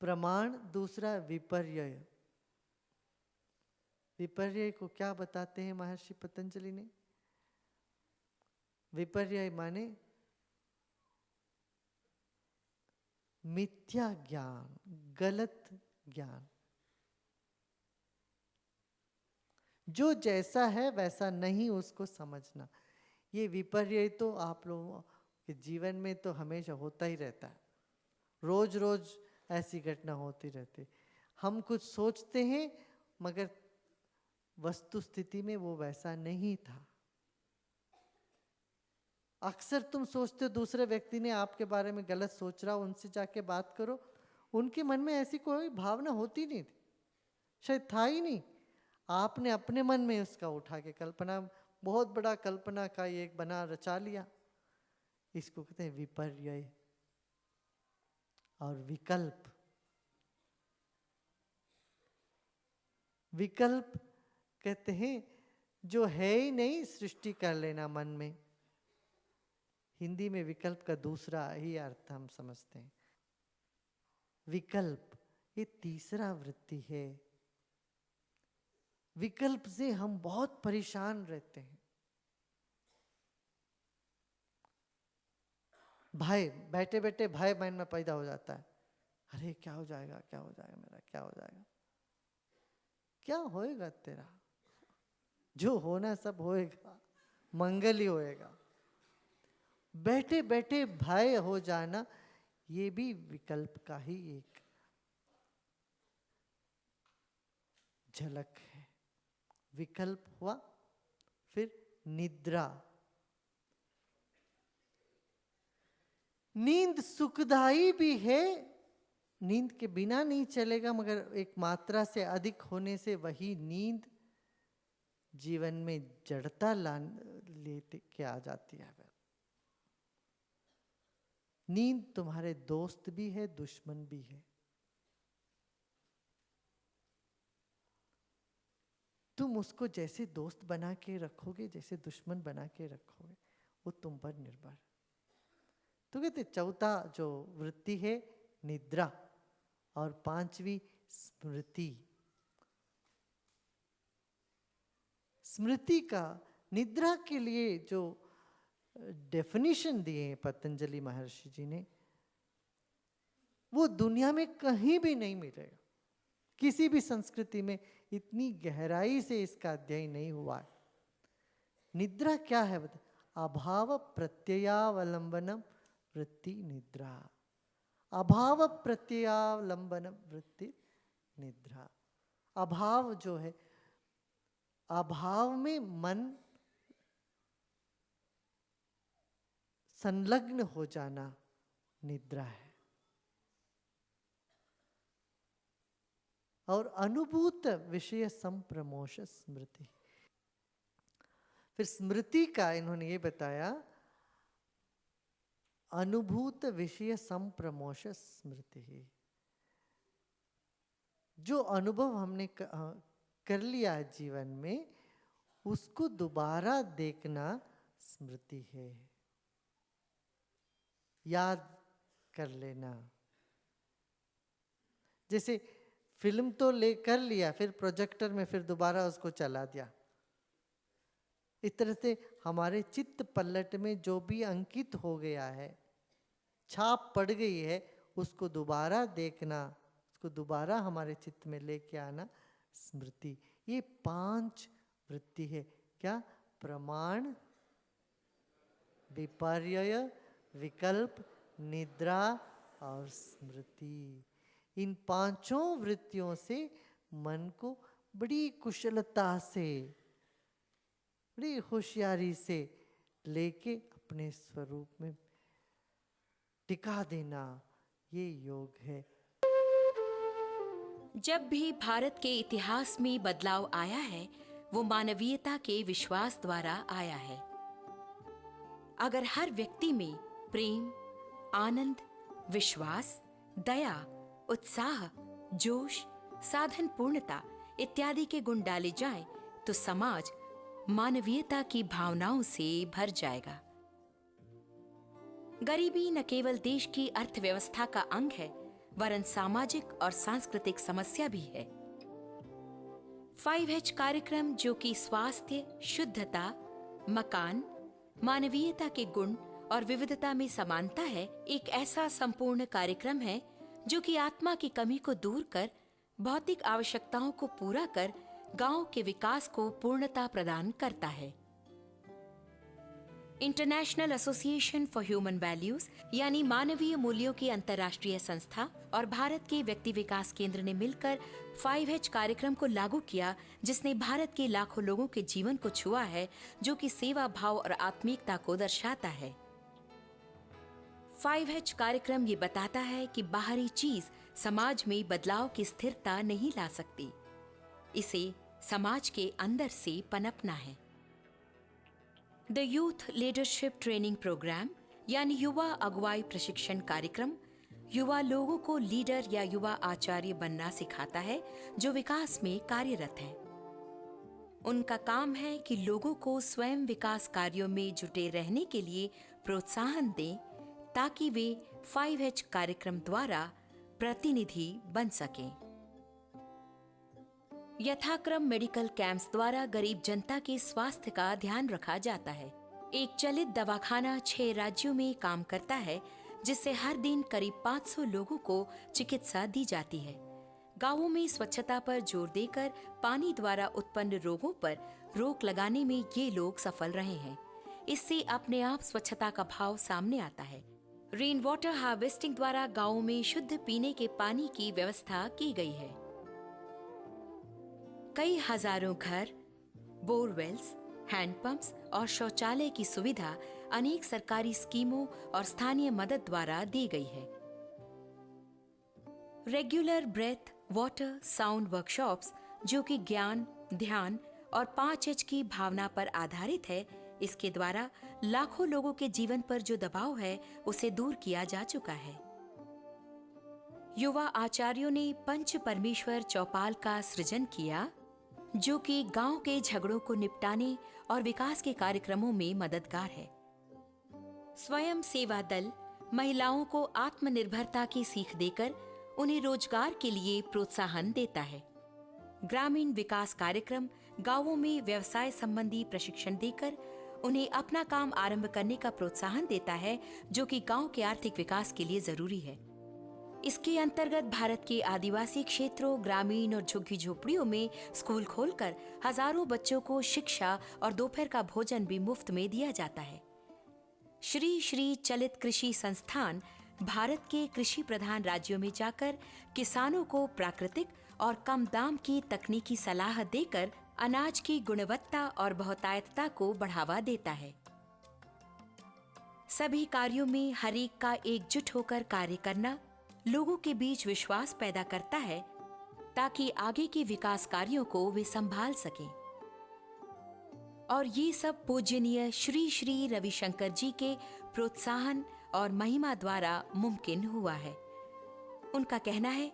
प्रमाण, दूसरा विपर्यय। विपर्यय को क्या बताते हैं महर्षि पतंजलि ने? विपर्यय माने मिथ्या ज्ञान, गलत ज्ञान। जो जैसा है वैसा नहीं उसको समझना। ये विपर्यय तो आप लोगों के जीवन में तो हमेशा होता ही रहता है। रोज रोज ऐसी घटना होती रहती। हम कुछ सोचते हैं मगर वस्तु स्थिति में वो वैसा नहीं था। अक्सर तुम सोचते हो दूसरे व्यक्ति ने आपके बारे में गलत सोच रहा, उनसे जाके बात करो, उनके मन में ऐसी कोई भावना होती नहीं थी, शायद था ही नहीं। आपने अपने मन में उसका उठा के कल्पना, बहुत बड़ा कल्पना का ये एक बना रचा लिया। इसको कहते हैं विपर्यय और विकल्प। विकल्प कहते हैं जो है ही नहीं सृष्टि कर लेना मन में। हिंदी में विकल्प का दूसरा ही अर्थ हम समझते हैं। विकल्प ये तीसरा वृत्ति है। विकल्प से हम बहुत परेशान रहते हैं। भय, बैठे बैठे भय मन में पैदा हो जाता है। अरे क्या हो जाएगा, क्या हो जाएगा मेरा, क्या हो जाएगा। क्या होएगा तेरा? जो होना सब होएगा, मंगल ही होएगा। बैठे बैठे भय हो जाना ये भी विकल्प का ही एक झलक है। विकल्प हुआ। फिर निद्रा। नींद सुखदायी भी है, नींद के बिना नहीं चलेगा, मगर एक मात्रा से अधिक होने से वही नींद जीवन में जड़ता लेते के आ जाती है। नींद तुम्हारे दोस्त भी है, दुश्मन भी है। तुम उसको जैसे दोस्त बना के रखोगे, जैसे दुश्मन बना के रखोगे, वो तुम पर निर्भर। तो कहते चौथा जो वृत्ति है निद्रा, और पांचवी स्मृति। स्मृति का निद्रा के लिए जो डेफिनेशन दिए हैं पतंजलि महर्षि जी ने, वो दुनिया में कहीं भी नहीं मिलेगा। किसी भी संस्कृति में इतनी गहराई से इसका अध्ययन नहीं हुआ है। निद्रा क्या है बता? अभाव प्रत्ययावलंबनम वृत्ति निद्रा। अभाव प्रत्ययावलंबनम वृत्ति निद्रा। अभाव जो है, अभाव में मन संलग्न हो जाना निद्रा है। और अनुभूत विषय संप्रमोश स्मृति। फिर स्मृति का इन्होंने ये बताया, अनुभूत विषय संप्रमोश स्मृति। जो अनुभव हमने कर लिया है जीवन में, उसको दोबारा देखना स्मृति है। याद कर लेना। जैसे फिल्म तो ले कर लिया, फिर प्रोजेक्टर में फिर दोबारा उसको चला दिया। इस तरह से हमारे चित्त पलट में जो भी अंकित हो गया है, छाप पड़ गई है, उसको दोबारा देखना, उसको दोबारा हमारे चित्त में लेके आना स्मृति। ये 5 वृत्ति है। क्या? प्रमाण, विपर्यय, विकल्प, निद्रा और स्मृति। इन 5 वृत्तियों से मन को बड़ी कुशलता से, बड़ी होशियारी से लेके अपने स्वरूप में टिका देना, ये योग है। जब भी भारत के इतिहास में बदलाव आया है, वो मानवीयता के विश्वास द्वारा आया है। अगर हर व्यक्ति में प्रेम, आनंद, विश्वास, दया, उत्साह, जोश, साधन पूर्णता इत्यादि के गुण डाले जाएं, तो समाज मानवीयता की भावनाओं से भर जाएगा। गरीबी न केवल देश की अर्थव्यवस्था का अंग है, वरन सामाजिक और सांस्कृतिक समस्या भी है। 5H कार्यक्रम, जो कि स्वास्थ्य, शुद्धता, मकान, मानवीयता के गुण और विविधता में समानता है, एक ऐसा संपूर्ण कार्यक्रम है जो कि आत्मा की कमी को दूर कर, भौतिक आवश्यकताओं को पूरा कर, गांव के विकास को पूर्णता प्रदान करता है। International association for human values यानी मानवीय मूल्यों की अंतर्राष्ट्रीय संस्था और भारत के व्यक्ति विकास केंद्र ने मिलकर 5H कार्यक्रम को लागू किया, जिसने भारत के लाखों लोगों के जीवन को छुआ है, जो कि सेवा भाव और आत्मीयता को दर्शाता है। 5H कार्यक्रम ये बताता है कि बाहरी चीज समाज में बदलाव की स्थिरता नहीं ला सकती, इसे समाज के अंदर से पनपना है। The youth leadership training programme यानी युवा अगुवाई प्रशिक्षण कार्यक्रम युवा लोगों को लीडर या युवा आचार्य बनना सिखाता है, जो विकास में कार्यरत हैं। उनका काम है कि लोगों को स्वयं विकास कार्यों में जुटे रहने के लिए प्रोत्साहन दें, ताकि वे 5H कार्यक्रम द्वारा प्रतिनिधि बन सकें। यथाक्रम मेडिकल कैंप्स द्वारा गरीब जनता के स्वास्थ्य का ध्यान रखा जाता है। एक चलित दवाखाना 6 राज्यों में काम करता है, जिससे हर दिन करीब 500 लोगों को चिकित्सा दी जाती है। गांवों में स्वच्छता पर जोर देकर पानी द्वारा उत्पन्न रोगों पर रोक लगाने में ये लोग सफल रहे हैं। इससे अपने आप स्वच्छता का भाव सामने आता है। रेन वाटर हार्वेस्टिंग द्वारा गांवों में शुद्ध पीने के पानी की व्यवस्था की गई है। कई हजारों घर, बोरवेल्स, हैंडपंप्स और शौचालय की सुविधा अनेक सरकारी स्कीमों और स्थानीय मदद द्वारा दी गई है। Regular breath water sound workshops, जो कि ज्ञान, ध्यान और 5H की भावना पर आधारित है, इसके द्वारा लाखों लोगों के जीवन पर जो दबाव है उसे दूर किया जा चुका है। युवा आचार्यों ने पंच परमेश्वर चौपाल का सृजन किया, जो कि गांव के झगड़ों को निपटाने और विकास के कार्यक्रमों में मददगार है। स्वयं सेवा दल महिलाओं को आत्मनिर्भरता की सीख देकर उन्हें रोजगार के लिए प्रोत्साहन देता है। ग्रामीण विकास कार्यक्रम गांवों में व्यवसाय संबंधी प्रशिक्षण देकर उन्हें अपना काम आरंभ करने का प्रोत्साहन देता है, जो कि गांव के आर्थिक विकास के लिए जरूरी है। इसके अंतर्गत भारत के आदिवासी क्षेत्रों, ग्रामीण और झुग्गी झोपड़ियों में स्कूल खोलकर हजारों बच्चों को शिक्षा और दोपहर का भोजन भी मुफ्त में दिया जाता है। श्री श्री चलित कृषि संस्थान भारत के कृषि प्रधान राज्यों में जाकर किसानों को प्राकृतिक और कम दाम की तकनीकी सलाह देकर अनाज की गुणवत्ता और बहुतायतता को बढ़ावा देता है। सभी कार्यों में हर एक का एकजुट होकर कार्य करना लोगों के बीच विश्वास पैदा करता है, ताकि आगे के विकास कार्यों को वे संभाल सकें। और ये सब पूजनीय श्री श्री रविशंकर जी के प्रोत्साहन और महिमा द्वारा मुमकिन हुआ है। उनका कहना है,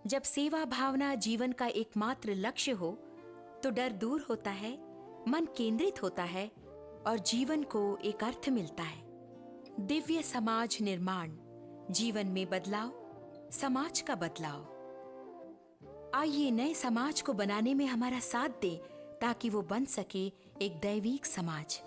जब सेवा भावना जीवन का एकमात्र लक्ष्य हो तो डर दूर होता है, मन केंद्रित होता है और जीवन को एक अर्थ मिलता है। दिव्य समाज निर्माण, जीवन में बदलाव, समाज का बदलाव। आइए नए समाज को बनाने में हमारा साथ दें, ताकि वो बन सके एक दैविक समाज।